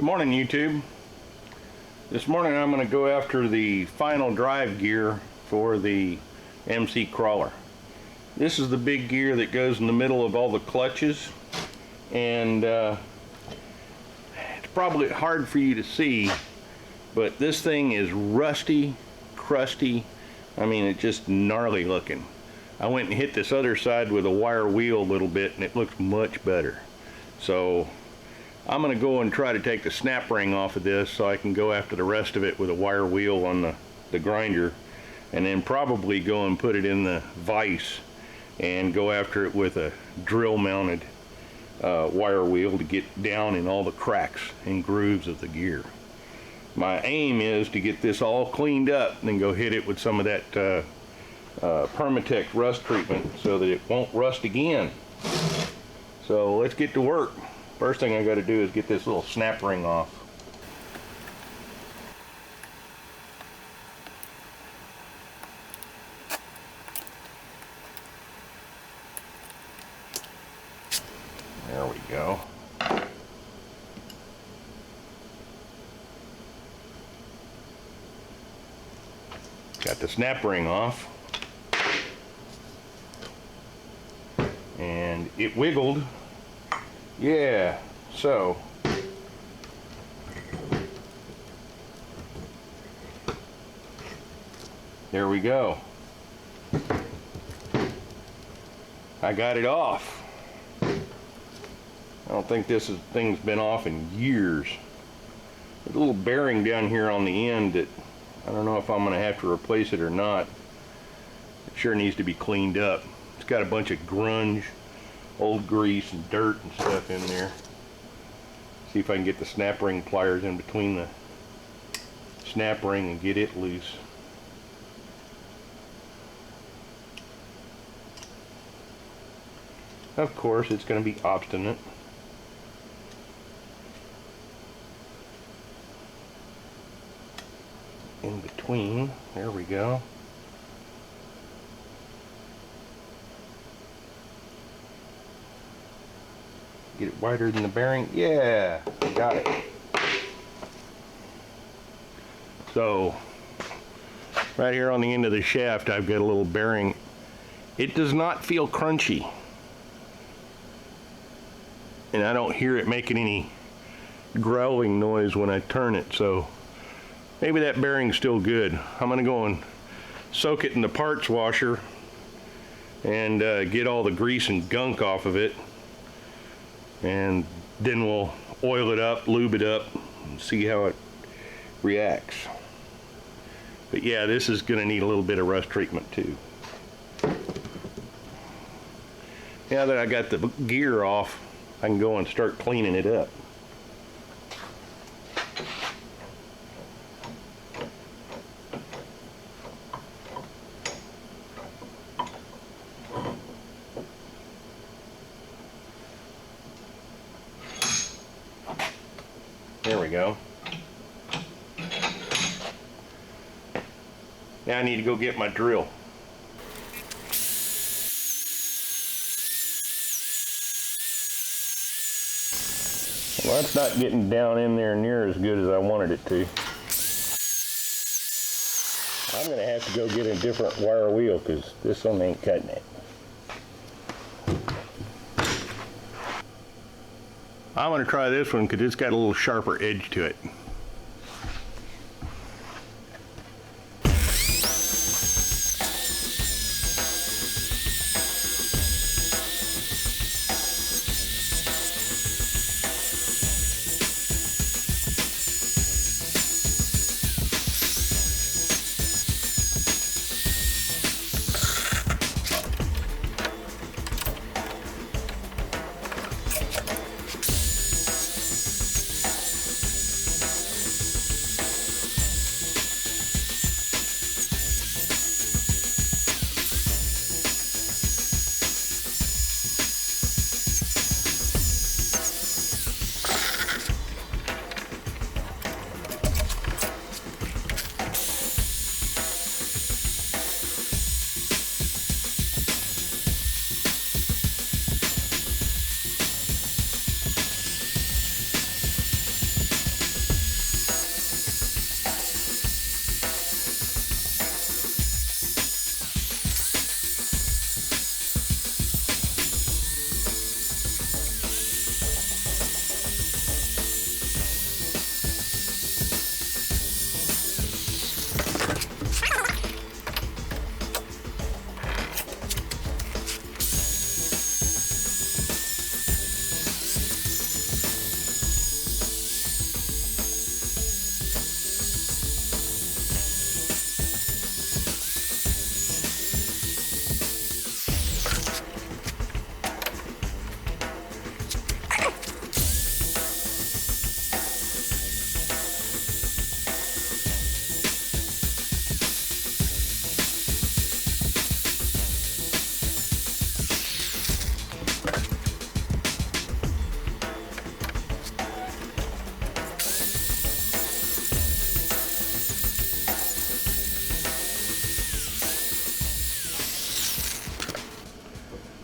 Good morning, YouTube. This morning I'm going to go after the final drive gear for the MC Crawler. This is the big gear that goes in the middle of all the clutches, and it's probably hard for you to see, but this thing is rusty, crusty. I mean, it's just gnarly looking. I went and hit this other side with a wire wheel a little bit and it looks much better. So I'm going to go and try to take the snap ring off of this so I can go after the rest of it with a wire wheel on the grinder, and then probably go and put it in the vise and go after it with a drill mounted wire wheel to get down in all the cracks and grooves of the gear. My aim is to get this all cleaned up and then go hit it with some of that Permatex rust treatment so that it won't rust again. So let's get to work. First thing I got to do is get this little snap ring off. There we go. Got the snap ring off. And it wiggled. Yeah, so there we go. I got it off. I don't think this thing's been off in years. There's a little bearing down here on the end that I don't know if I'm going to have to replace it or not. It sure needs to be cleaned up. It's got a bunch of grunge, old grease and dirt and stuff in there. See if I can get the snap ring pliers in between the snap ring and get it loose. Of course, it's going to be obstinate. In between, there we go. Get it wider than the bearing. Yeah, got it. So right here on the end of the shaft I've got a little bearing. It does not feel crunchy, and I don't hear it making any growling noise when I turn it, so maybe that bearing's still good. I'm gonna go and soak it in the parts washer and get all the grease and gunk off of it, and then we'll oil it up, lube it up, and see how it reacts. But yeah, this is gonna need a little bit of rust treatment too. Now that I got the gear off, I can go and start cleaning it up. There we go. Now I need to go get my drill. Well, that's not getting down in there near as good as I wanted it to. I'm going to have to go get a different wire wheel because this one ain't cutting it. I'm going to try this one because it's got a little sharper edge to it.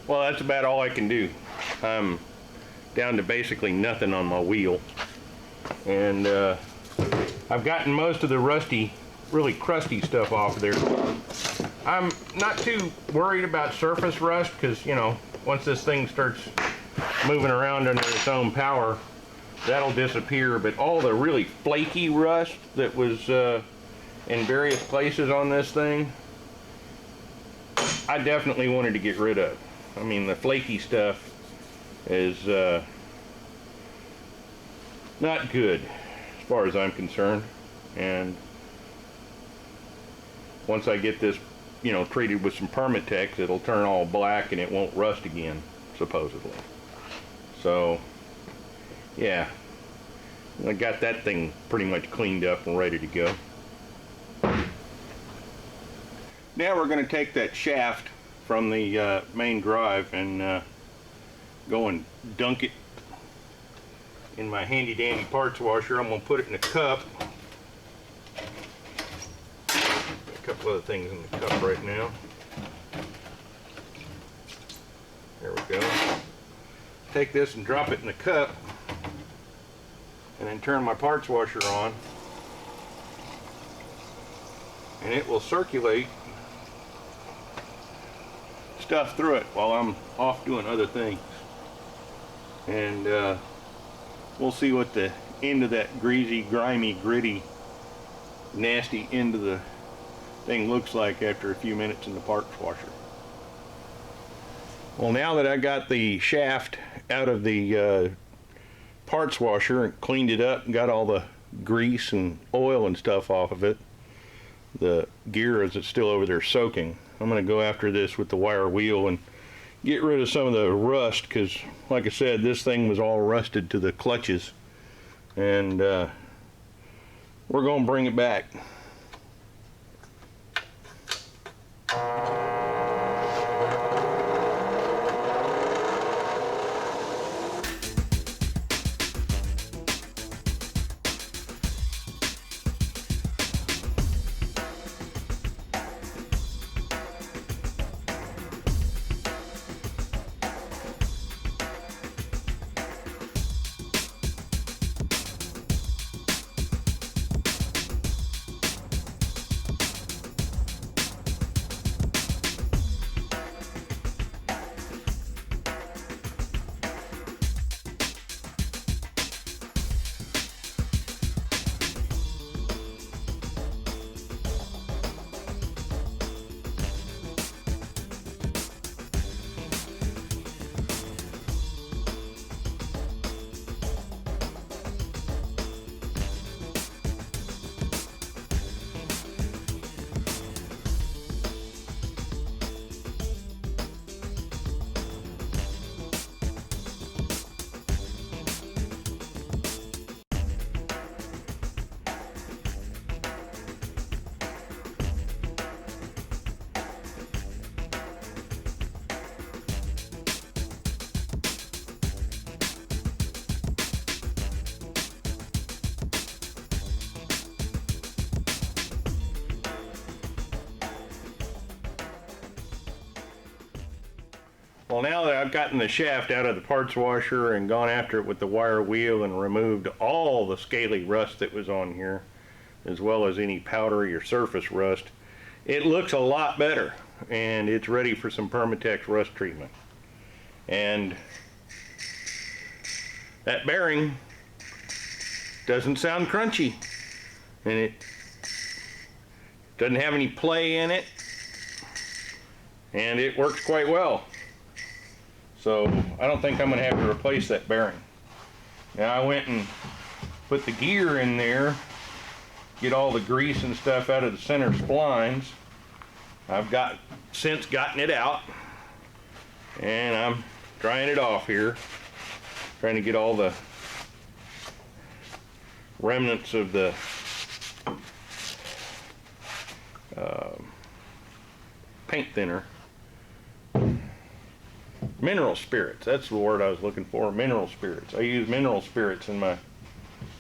Well, that's about all I can do. I'm down to basically nothing on my wheel. And I've gotten most of the rusty, really crusty stuff off of there. I'm not too worried about surface rust because, you know, once this thing starts moving around under its own power, that'll disappear. But all the really flaky rust that was in various places on this thing, I definitely wanted to get rid of. I mean, the flaky stuff is not good as far as I'm concerned. And once I get this, you know, treated with some Permatex, it'll turn all black and it won't rust again, supposedly. So, yeah, I got that thing pretty much cleaned up and ready to go. Now we're going to take that shaft from the main drive and go and dunk it in my handy dandy parts washer. I'm going to put it in a cup. A couple other things in the cup right now. There we go. Take this and drop it in the cup and then turn my parts washer on, and it will circulate stuff through it while I'm off doing other things. And we'll see what the end of that greasy, grimy, gritty, nasty end of the thing looks like after a few minutes in the parts washer. Well, now that I got the shaft out of the parts washer and cleaned it up and got all the grease and oil and stuff off of it, the gear is still over there soaking. I'm going to go after this with the wire wheel and get rid of some of the rust, because like I said, this thing was all rusted to the clutches, and we're going to bring it back. Well, now that I've gotten the shaft out of the parts washer and gone after it with the wire wheel and removed all the scaly rust that was on here, as well as any powdery or surface rust, it looks a lot better, and it's ready for some Permatex rust treatment. And that bearing doesn't sound crunchy, and it doesn't have any play in it, and it works quite well. So I don't think I'm going to have to replace that bearing. Now I went and put the gear in there, get all the grease and stuff out of the center splines. I've since gotten it out, and I'm drying it off here, trying to get all the remnants of the paint thinner. Mineral spirits, that's the word I was looking for, mineral spirits. I use mineral spirits in my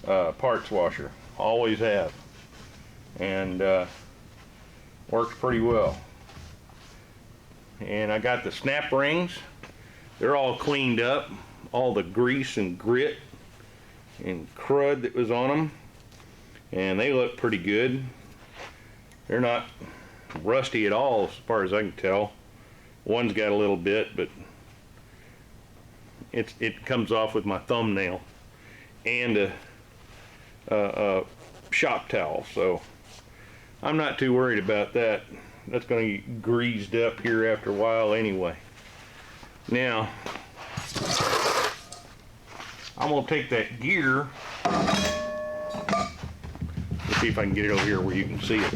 parts washer, always have, and works pretty well. And I got the snap rings They're all cleaned up, all the grease and grit and crud that was on them, and they look pretty good. They're not rusty at all as far as I can tell. One's got a little bit, but it comes off with my thumbnail and a shop towel, so I'm not too worried about that. That's going to get greased up here after a while anyway. Now, I'm going to take that gear. Let's see if I can get it over here where you can see it.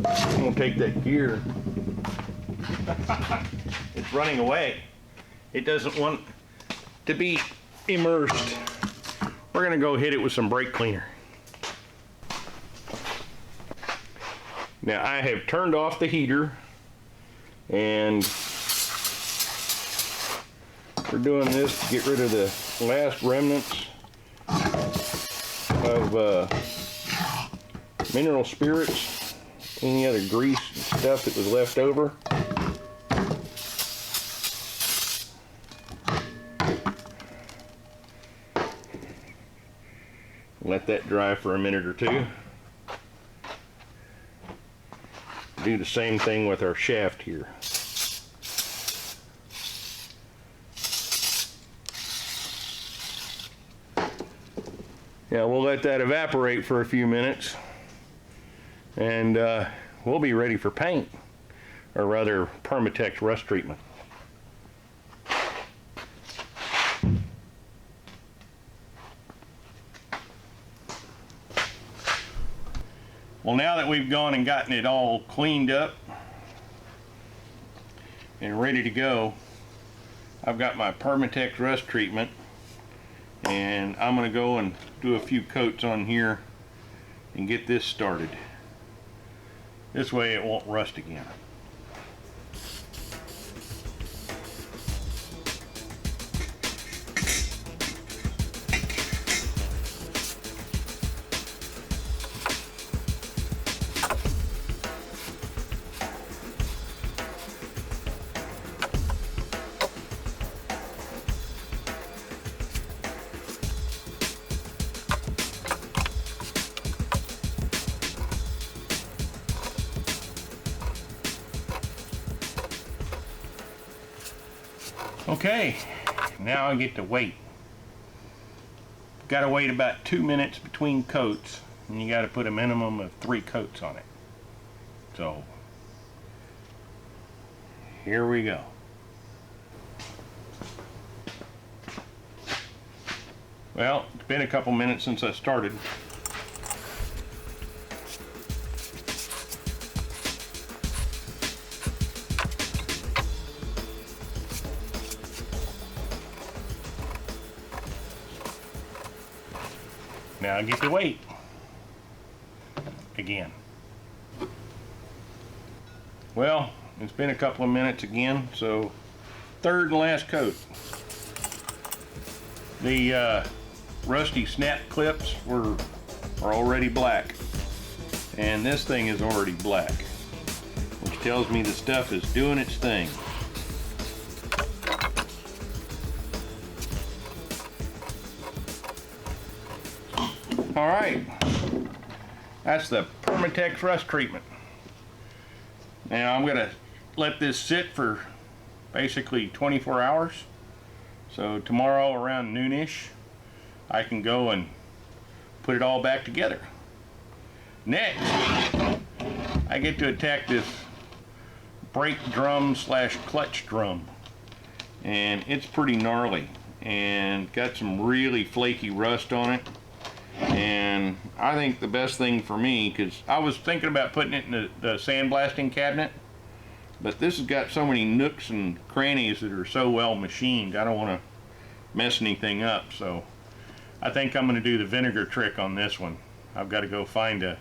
I'm going to take that gear. It's running away. It doesn't want to be immersed. We're going to go hit it with some brake cleaner. Now I have turned off the heater, and we're doing this to get rid of the last remnants of mineral spirits, any other grease and stuff that was left over. Let that dry for a minute or two. Do the same thing with our shaft here. Yeah, we'll let that evaporate for a few minutes, and we'll be ready for paint, or rather Permatex rust treatment. Well, now that we've gone and gotten it all cleaned up and ready to go, I've got my Permatex rust treatment, and I'm going to go and do a few coats on here and get this started. This way it won't rust again. Okay, now I get to wait. Got to wait about 2 minutes between coats, and you got to put a minimum of 3 coats on it. So, here we go. Well, it's been a couple minutes since I started. Now I get to wait again. Well, it's been a couple of minutes again, so third and last coat. The rusty snap clips are already black, and this thing is already black, which tells me the stuff is doing its thing. All right, that's the Permatex rust treatment. Now I'm gonna let this sit for basically 24 hours. So tomorrow around noonish, I can go and put it all back together. Next, I get to attack this brake drum slash clutch drum, and it's pretty gnarly and got some really flaky rust on it. And I think the best thing for me, because I was thinking about putting it in the sandblasting cabinet, but this has got so many nooks and crannies that are so well machined, I don't want to mess anything up. So I think I'm going to do the vinegar trick on this one. I've got to go find a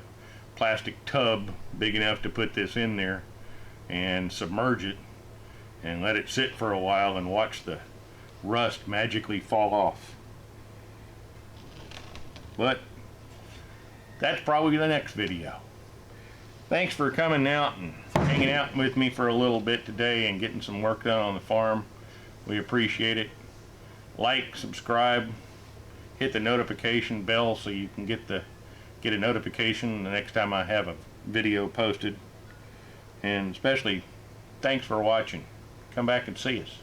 plastic tub big enough to put this in there and submerge it and let it sit for a while and watch the rust magically fall off. But that's probably the next video. Thanks for coming out and hanging out with me for a little bit today and getting some work done on the farm. We appreciate it. Like, subscribe, hit the notification bell so you can get a notification the next time I have a video posted. And especially, thanks for watching. Come back and see us.